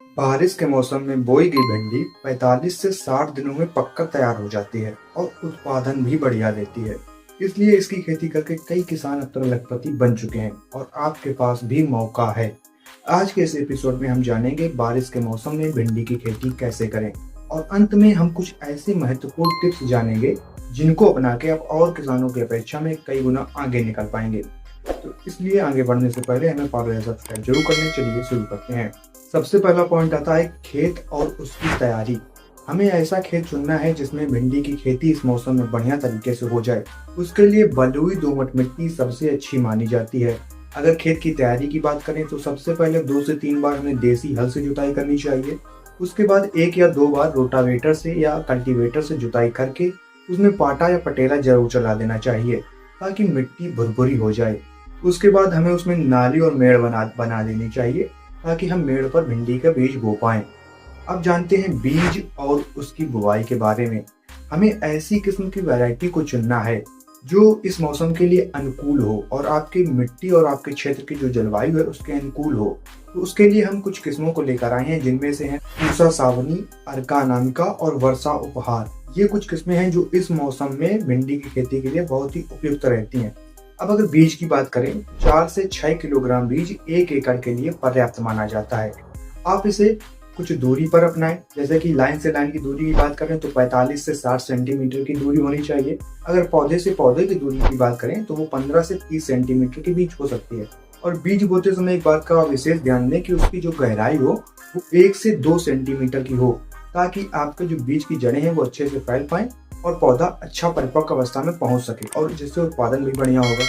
बारिश के मौसम में बोई गई भिंडी 45 से 60 दिनों में पककर तैयार हो जाती है और उत्पादन भी बढ़िया देती है। इसलिए इसकी खेती करके कई किसान अब तक लखपति बन चुके हैं और आपके पास भी मौका है। आज के इस एपिसोड में हम जानेंगे बारिश के मौसम में भिंडी की खेती कैसे करें और अंत में हम कुछ ऐसे महत्वपूर्ण टिप्स जानेंगे जिनको अपना के आप और किसानों की अपेक्षा में कई गुना आगे निकल पाएंगे। तो इसलिए आगे बढ़ने से पहले हमें फॉलो या सब्सक्राइब जरूर करने। चलिए शुरू करते हैं। सबसे पहला पॉइंट आता है खेत और उसकी तैयारी। हमें ऐसा खेत चुनना है जिसमें भिंडी की खेती इस मौसम में बढ़िया तरीके से हो जाए। उसके लिए बलुई दोमट मिट्टी सबसे अच्छी मानी जाती है। अगर खेत की तैयारी की बात करें तो सबसे पहले 2 से 3 बार हमें देसी हल से जुताई करनी चाहिए। उसके बाद 1 या 2 बार रोटावेटर से या कल्टीवेटर से जुताई करके उसमें पाटा या पटेला जरूर चला देना चाहिए ताकि मिट्टी भुरभुरी हो जाए। उसके बाद हमें उसमें नाली और मेड़ बना देनी चाहिए ताकि हम मेड़ पर भिंडी का बीज बो पाएं। अब जानते हैं बीज और उसकी बुवाई के बारे में। हमें ऐसी किस्म की वैरायटी को चुनना है जो इस मौसम के लिए अनुकूल हो और आपकी मिट्टी और आपके क्षेत्र की जो जलवायु है उसके अनुकूल हो। तो उसके लिए हम कुछ किस्मों को लेकर आए हैं जिनमें से हैं पूसा सावनी, अर्का अनामिका और वर्षा उपहार। ये कुछ किस्में हैं जो इस मौसम में भिंडी की खेती के लिए बहुत ही उपयुक्त रहती हैं। अब अगर बीज की बात करें 4 से 6 किलोग्राम बीज 1 एकड़ के लिए पर्याप्त माना जाता है। आप इसे कुछ दूरी पर अपनाएं। जैसे कि लाइन से लाइन की दूरी की बात करें तो 45 से 60 सेंटीमीटर की दूरी होनी चाहिए। अगर पौधे से पौधे की दूरी की बात करें तो वो 15 से 30 सेंटीमीटर के बीच हो सकती है। और बीज बोते समय एक बात का विशेष ध्यान दें कि उसकी जो गहराई हो वो 1 से 2 सेंटीमीटर की हो ताकि आपके जो बीज की जड़ें हैं वो अच्छे से फैल पाएं और पौधा अच्छा परिपक्व अवस्था में पहुंच सके और जिससे उत्पादन भी बढ़िया होगा।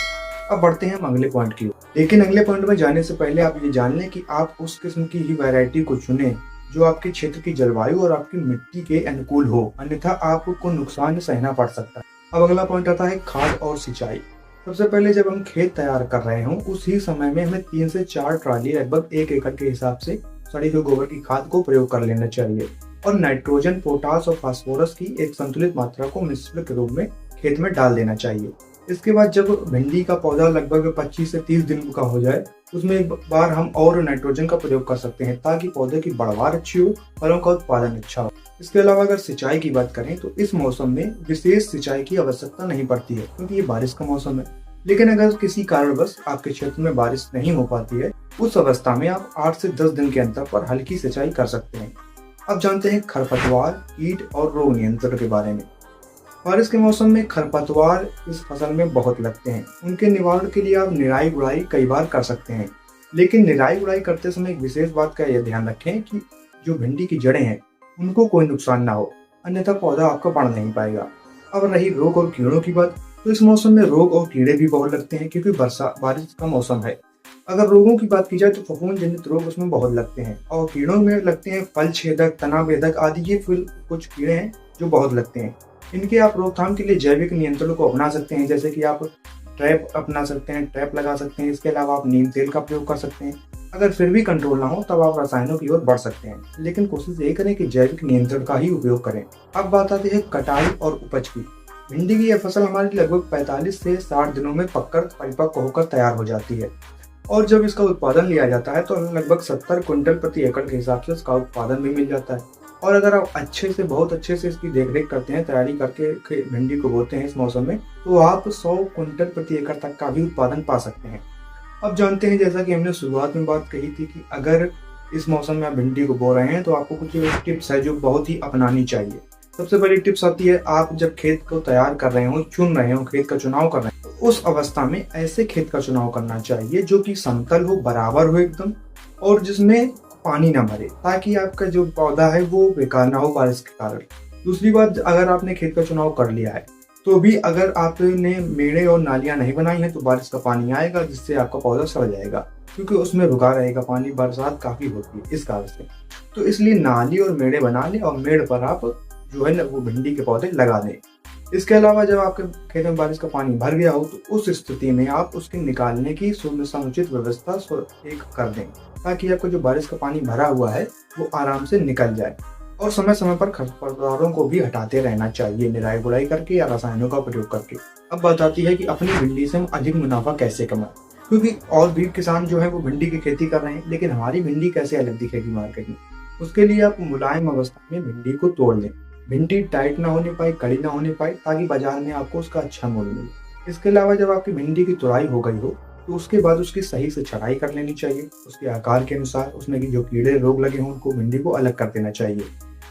अब बढ़ते हैं हम अगले पॉइंट की ओर। लेकिन अगले पॉइंट में जाने से पहले आप ये जान लें कि आप उस किस्म की ही वैरायटी को चुनें जो आपके क्षेत्र की जलवायु और आपकी मिट्टी के अनुकूल हो, अन्यथा आपको नुकसान सहना पड़ सकता है। अब अगला पॉइंट आता है खाद और सिंचाई। सबसे पहले जब हम खेत तैयार कर रहे हों उसी समय में हमें 3 से 4 ट्राली लगभग 1 एकड़ के हिसाब से सड़ी हुई गोबर की खाद को प्रयोग कर लेना चाहिए और नाइट्रोजन, पोटास और फास्फोरस की एक संतुलित मात्रा को मिश्रण के रूप में खेत में डाल देना चाहिए। इसके बाद जब भिंडी का पौधा लगभग 25 से 30 दिन का हो जाए उसमें एक बार हम और नाइट्रोजन का प्रयोग कर सकते हैं ताकि पौधे की बढ़वार अच्छी हो, फलों का उत्पादन अच्छा हो। इसके अलावा अगर सिंचाई की बात करें तो इस मौसम में विशेष सिंचाई की आवश्यकता नहीं पड़ती है क्योंकि ये बारिश का मौसम है। लेकिन अगर किसी कारणवश आपके क्षेत्र में बारिश नहीं हो पाती है उस अवस्था में आप 8 से 10 दिन के अंतर पर हल्की सिंचाई कर सकते हैं। अब जानते हैं खरपतवार, कीट और रोग नियंत्रण के बारे में। बारिश के मौसम में खरपतवार इस फसल में बहुत लगते हैं। उनके निवारण के लिए आप निराई गुड़ाई कई बार कर सकते हैं। लेकिन निराई गुड़ाई करते समय एक विशेष बात का यह ध्यान रखें कि जो भिंडी की जड़ें हैं उनको कोई नुकसान ना हो, अन्यथा पौधा आपका बढ़ नहीं पाएगा। अब रही रोग और कीड़ों की बात, तो इस मौसम में रोग और कीड़े भी बहुत लगते हैं क्योंकि बारिश का मौसम है। अगर रोगों की बात की जाए तो फफूंद जनित रोग उसमें बहुत लगते हैं और कीड़ों में लगते हैं फल छेदक, तना बेधक आदि। ये कुछ कीड़े हैं जो बहुत लगते हैं। इनके आप रोकथाम के लिए जैविक नियंत्रण को अपना सकते हैं, जैसे कि आप ट्रैप अपना सकते हैं, ट्रैप लगा सकते हैं। इसके अलावा आप नीम तेल का प्रयोग कर सकते हैं। अगर फिर भी कंट्रोल ना हो तब आप रसायनों की ओर बढ़ सकते हैं, लेकिन कोशिश ये करें कि जैविक नियंत्रण का ही उपयोग करें। अब बात आती है कटाई और उपज की। भिंडी की यह फसल हमारी लगभग 45 से 60 दिनों में पककर परिपक्व होकर तैयार हो जाती है और जब इसका उत्पादन लिया जाता है तो हमें लगभग 70 क्विंटल प्रति एकड़ के हिसाब से इसका उत्पादन भी मिल जाता है। और अगर आप बहुत अच्छे से इसकी देखरेख करते हैं, तैयारी करके भिंडी को बोते हैं इस मौसम में, तो आप 100 क्विंटल प्रति एकड़ तक का भी उत्पादन पा सकते हैं। अब जानते हैं, जैसा कि हमने शुरुआत में बात कही थी कि अगर इस मौसम में आप भिंडी को बो रहे हैं तो आपको कुछ टिप्स है जो बहुत ही अपनानी चाहिए। सबसे पहली टिप्स आती है, आप जब खेत को तैयार कर रहे हो, चुन रहे हो, खेत का चुनाव कर रहे हैं, तो उस अवस्था में ऐसे खेत का चुनाव करना चाहिए जो कि समतल हो, बराबर हो एकदम, और जिसमें पानी ना भरे ताकि आपका जो पौधा है वो बेकार ना हो बारिश के कारण। दूसरी बात, अगर आपने खेत का चुनाव कर लिया है तो भी अगर आपने मेड़े और नालियां नहीं बनाई हैं तो बारिश का पानी आएगा जिससे आपका पौधा सड़ जाएगा क्योंकि उसमें रुका रहेगा पानी, बरसात काफी होती है इस कारण से। तो इसलिए नाली और मेड़े बना लें और मेड़ पर आप जो है ना वो भिंडी के पौधे लगा दें। इसके अलावा जब आपके खेत में बारिश का पानी भर गया हो तो उस स्थिति में आप उसके निकालने की समुचित व्यवस्था एक कर दें ताकि आपको जो बारिश का पानी भरा हुआ है वो आराम से निकल जाए। और समय समय पर खरपतवारों को भी हटाते रहना चाहिए, निराई गुड़ाई करके या रसायनों का प्रयोग करके। अब बात आती है कि अपनी भिंडी से हम अधिक मुनाफा कैसे कमाएं, क्योंकि और भी किसान जो है वो भिंडी की खेती कर रहे हैं, लेकिन हमारी भिंडी कैसे अलग दिखेगी मार्केट में। उसके लिए आप मुलायम अवस्था में भिंडी को तोड़ लें। भिंडी टाइट ना होने पाए, कड़ी ना होने पाए, ताकि बाजार में आपको उसका अच्छा मूल्य मिले। इसके अलावा जब आपकी भिंडी की तुड़ाई हो गई हो तो उसके बाद उसकी सही से छटाई कर लेनी चाहिए। उसके आकार के अनुसार उसमें की जो कीड़े रोग लगे हों उनको भिंडी को अलग कर देना चाहिए।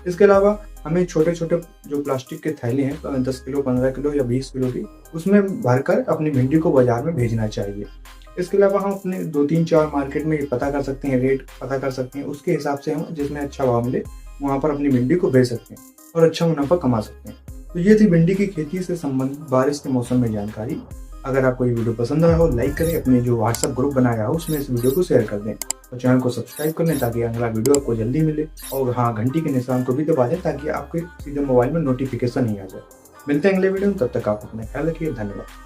इसके अलावा हमें छोटे छोटे जो प्लास्टिक के थैले हैं 10 किलो, 15 किलो या 20 किलो की, उसमें भरकर अपनी भिंडी को बाजार में भेजना चाहिए। इसके अलावा हम अपने 2-3-4 मार्केट में ये पता कर सकते हैं, रेट पता कर सकते हैं, उसके हिसाब से हम जिसमें अच्छा भाव मिले वहाँ पर अपनी भिंडी को बेच सकते हैं और अच्छा मुनाफा कमा सकते हैं। तो ये थी भिंडी की खेती से संबंधित बारिश के मौसम में जानकारी। अगर आपको ये वीडियो पसंद आया हो, लाइक करें, अपने जो व्हाट्सएप ग्रुप बनाया हो उसमें इस वीडियो को शेयर कर दें और चैनल को सब्सक्राइब कर लें ताकि अगला वीडियो आपको जल्दी मिले। और हाँ, घंटी के निशान को भी दबा दें ताकि आपके सीधे मोबाइल में नोटिफिकेशन ही आ जाए। मिलते हैं अगले वीडियो में, तब तक आप अपना ख्याल रखिए। धन्यवाद।